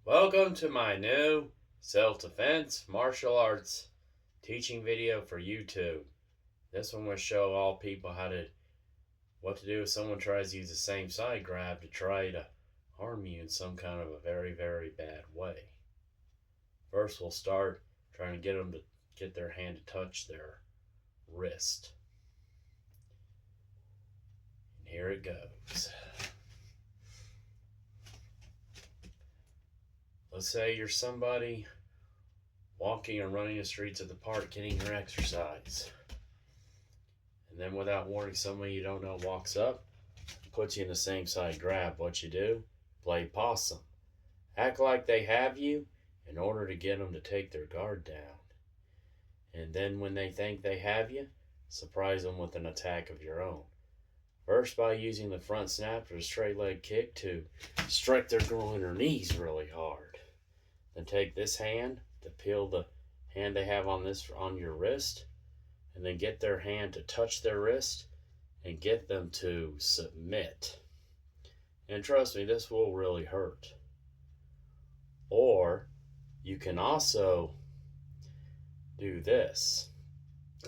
Welcome to my new self-defense martial arts teaching video for YouTube. This one will show all people what to do if someone tries to use the same side grab to try to harm you in some kind of a very, very bad way. First, we'll start trying to get them to get their hand to touch their wrist. And here it goes. Let's say you're somebody walking or running the streets of the park getting your exercise. And then without warning, somebody you don't know walks up, puts you in the same side grab. What you do? Play possum. Act like they have you in order to get them to take their guard down. And then when they think they have you, surprise them with an attack of your own. First, by using the front snap or the straight leg kick to strike their groin or knees really hard. Then take this hand to peel the hand they have on your wrist, and then get their hand to touch their wrist and get them to submit. And trust me, this will really hurt. Or you can also do this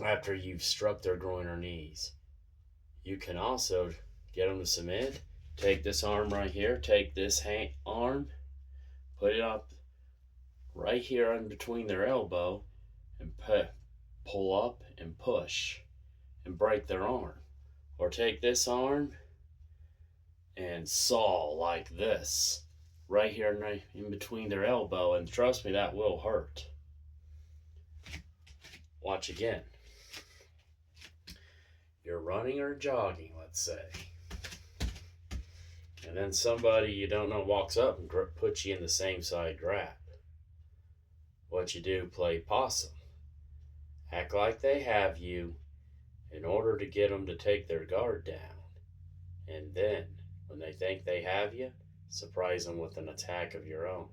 after you've struck their groin or knees. You can also get them to submit. Take this arm right here, take this arm, put it up right here in between their elbow, and pull up and push and break their arm. Or take this arm and saw like this right here in between their elbow, and trust me, that will hurt. Watch again. You're running or jogging, let's say, and then somebody you don't know walks up and puts you in the same side grab. What you do? Play possum. Act like they have you in order to get them to take their guard down. And then, when they think they have you, surprise them with an attack of your own.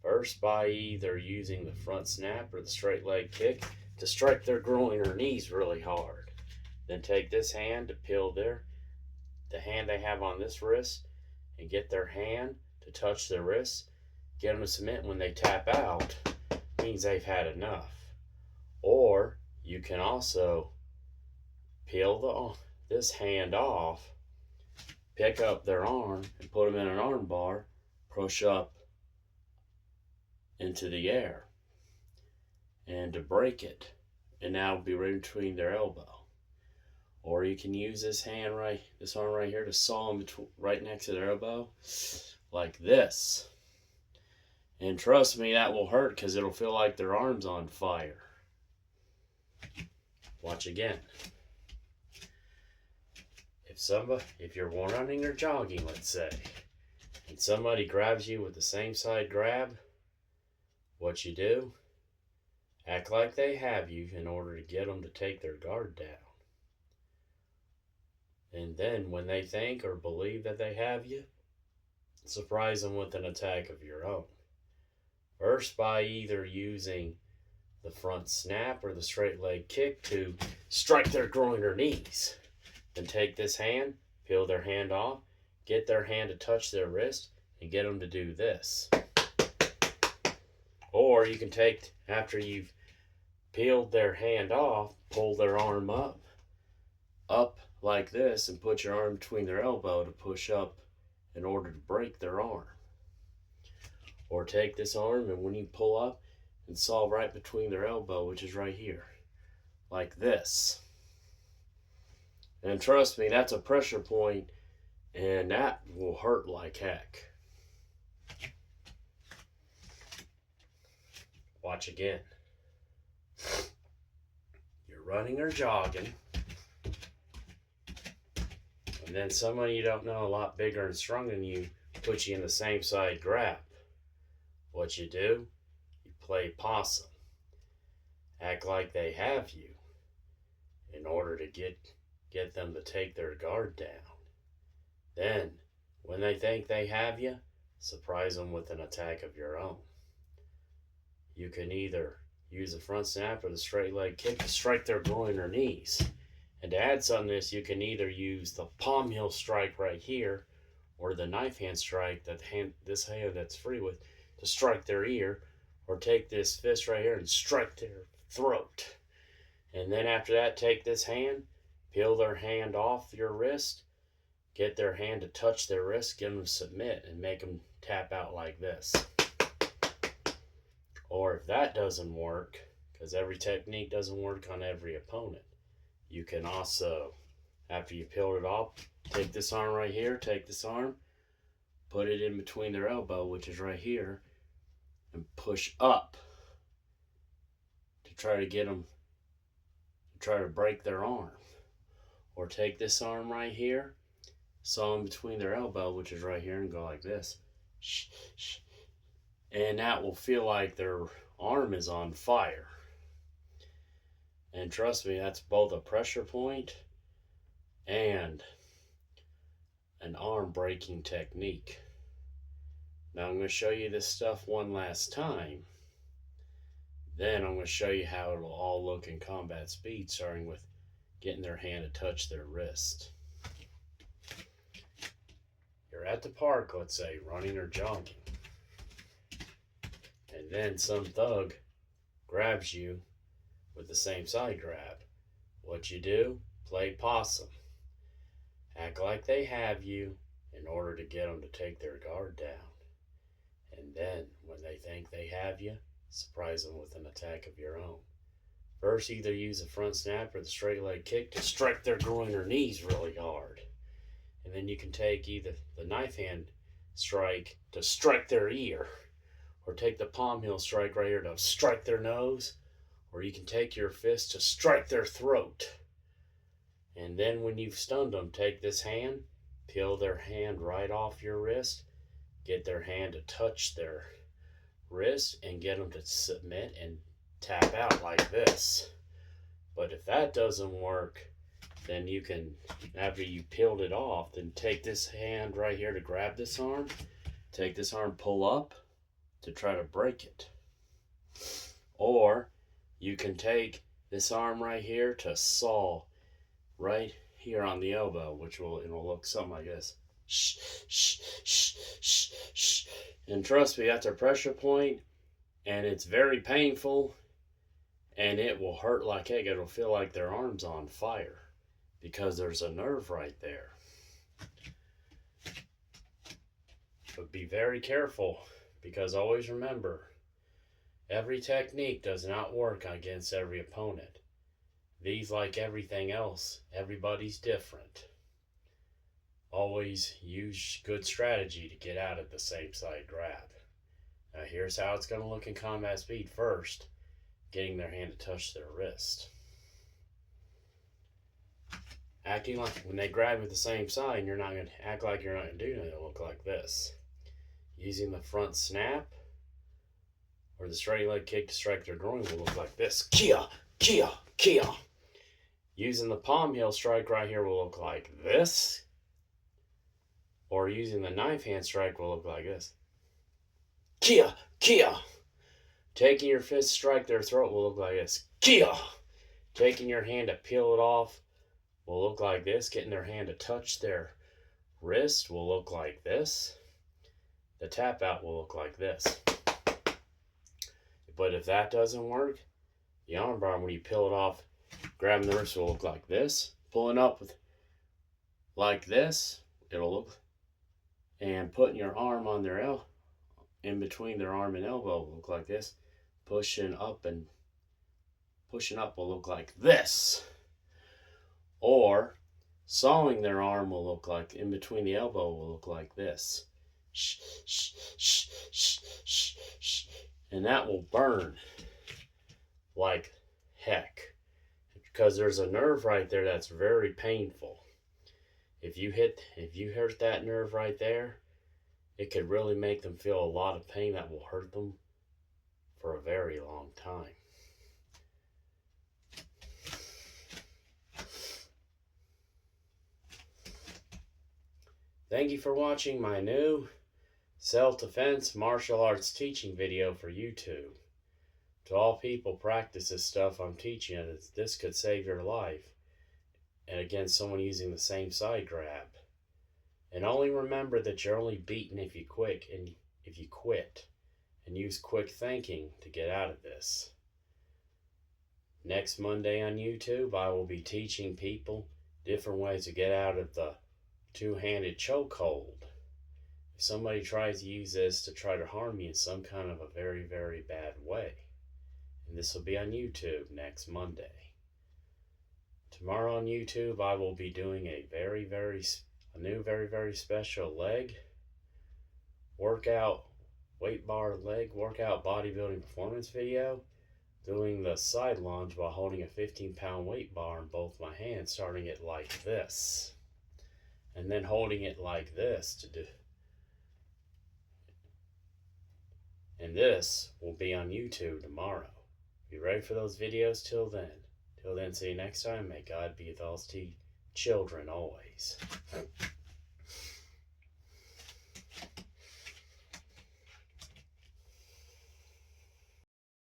First, by either using the front snap or the straight leg kick to strike their groin or knees really hard. Then take this hand to peel the hand they have on this wrist and get their hand to touch their wrist. Get them to submit. When they tap out, means they've had enough. Or you can also peel this hand off, pick up their arm and put them in an arm bar, push up into the air, and to break it, and now be right between their elbow. Or you can use this arm right here to saw them right next to their elbow, like this. And trust me, that will hurt because it'll feel like their arm's on fire. Watch again. If you're running or jogging, let's say, and somebody grabs you with the same side grab, what you do? Act like they have you in order to get them to take their guard down. And then when they think or believe that they have you, surprise them with an attack of your own. First, by either using the front snap or the straight leg kick to strike their groin or knees. Then take this hand, peel their hand off, get their hand to touch their wrist, and get them to do this. Or you can take, after you've peeled their hand off, pull their arm up like this, and put your arm between their elbow to push up in order to break their arm. Or take this arm, and when you pull up, and saw right between their elbow, which is right here, like this. And trust me, that's a pressure point, and that will hurt like heck. Watch again. You're running or jogging, and then somebody you don't know a lot bigger and stronger than you puts you in the same side grab. What you do? You play possum. Act like they have you in order to get them to take their guard down. Then, when they think they have you, surprise them with an attack of your own. You can either use the front snap or the straight leg kick to strike their groin or knees. And to add some to this, you can either use the palm heel strike right here or the knife hand strike, this hand that's free with, to strike their ear, or take this fist right here and strike their throat. And then after that, take this hand, peel their hand off your wrist, get their hand to touch their wrist, get them to submit, and make them tap out like this. Or if that doesn't work, because every technique doesn't work on every opponent, you can also, after you peel it off, take this arm right here, take this arm, put it in between their elbow, which is right here, and push up to try to get them, to try to break their arm. Or take this arm right here, saw in between their elbow, which is right here, and go like this. And that will feel like their arm is on fire. And trust me, that's both a pressure point and an arm breaking technique. Now I'm going to show you this stuff one last time. Then I'm going to show you how it'll all look in combat speed, starting with getting their hand to touch their wrist. You're at the park, let's say, running or jogging. And then some thug grabs you with the same side grab. What you do? Play possum. Act like they have you in order to get them to take their guard down. And then, when they think they have you, surprise them with an attack of your own. First, either use a front snap or the straight leg kick to strike their groin or knees really hard. And then you can take either the knife hand strike to strike their ear, or take the palm heel strike right here to strike their nose, or you can take your fist to strike their throat. And then when you've stunned them, take this hand, peel their hand right off your wrist, get their hand to touch their wrist, and get them to submit and tap out like this. But if that doesn't work, then you can, after you peeled it off, then take this hand right here to grab this arm, take this arm, pull up to try to break it. Or you can take this arm right here to saw right here on the elbow, which it'll look something like this. And trust me, that's a pressure point, and it's very painful, and it will hurt like heck. It'll feel like their arm's on fire because there's a nerve right there. But be very careful, because always remember, every technique does not work against every opponent. These, like everything else, everybody's different. Always use good strategy to get out of the same side grab. Now here's how it's going to look in combat speed. First, getting their hand to touch their wrist. Acting like when they grab with the same side, and you're not going to act like you're not going to do nothing. It'll look like this. Using the front snap or the straight leg kick to strike their groin will look like this. Kia, kia, kia. Using the palm heel strike right here will look like this. Or using the knife hand strike will look like this. Kia, kia. Taking your fist to strike their throat will look like this. Kia. Taking your hand to peel it off will look like this. Getting their hand to touch their wrist will look like this. The tap out will look like this. But if that doesn't work, the arm bar, when you peel it off, grabbing the wrist will look like this. Pulling up with like this, it'll look, and putting your arm on their in between their arm and elbow will look like this. Pushing up will look like this. Or sawing their arm will look like, in between the elbow will look like this. And that will burn like heck, because there's a nerve right there that's very painful. If you hurt that nerve right there, it could really make them feel a lot of pain that will hurt them for a very long time. Thank you for watching my new self-defense martial arts teaching video for YouTube. To all people practice this stuff I'm teaching, this could save your life. And again, someone using the same side grab. And only remember that you're only beaten if you quit. and use quick thinking to get out of this. Next Monday on YouTube, I will be teaching people different ways to get out of the two-handed chokehold. If somebody tries to use this to try to harm you in some kind of a very, very bad way. And this will be on YouTube next Monday. Tomorrow on YouTube, I will be doing a new, very, very special leg workout, weight bar leg workout bodybuilding performance video, doing the side lunge while holding a 15-pound weight bar in both my hands, starting it like this, and then holding it like this to do. And this will be on YouTube tomorrow. Be ready for those videos till then. Till then, see you next time. May God be with all children always.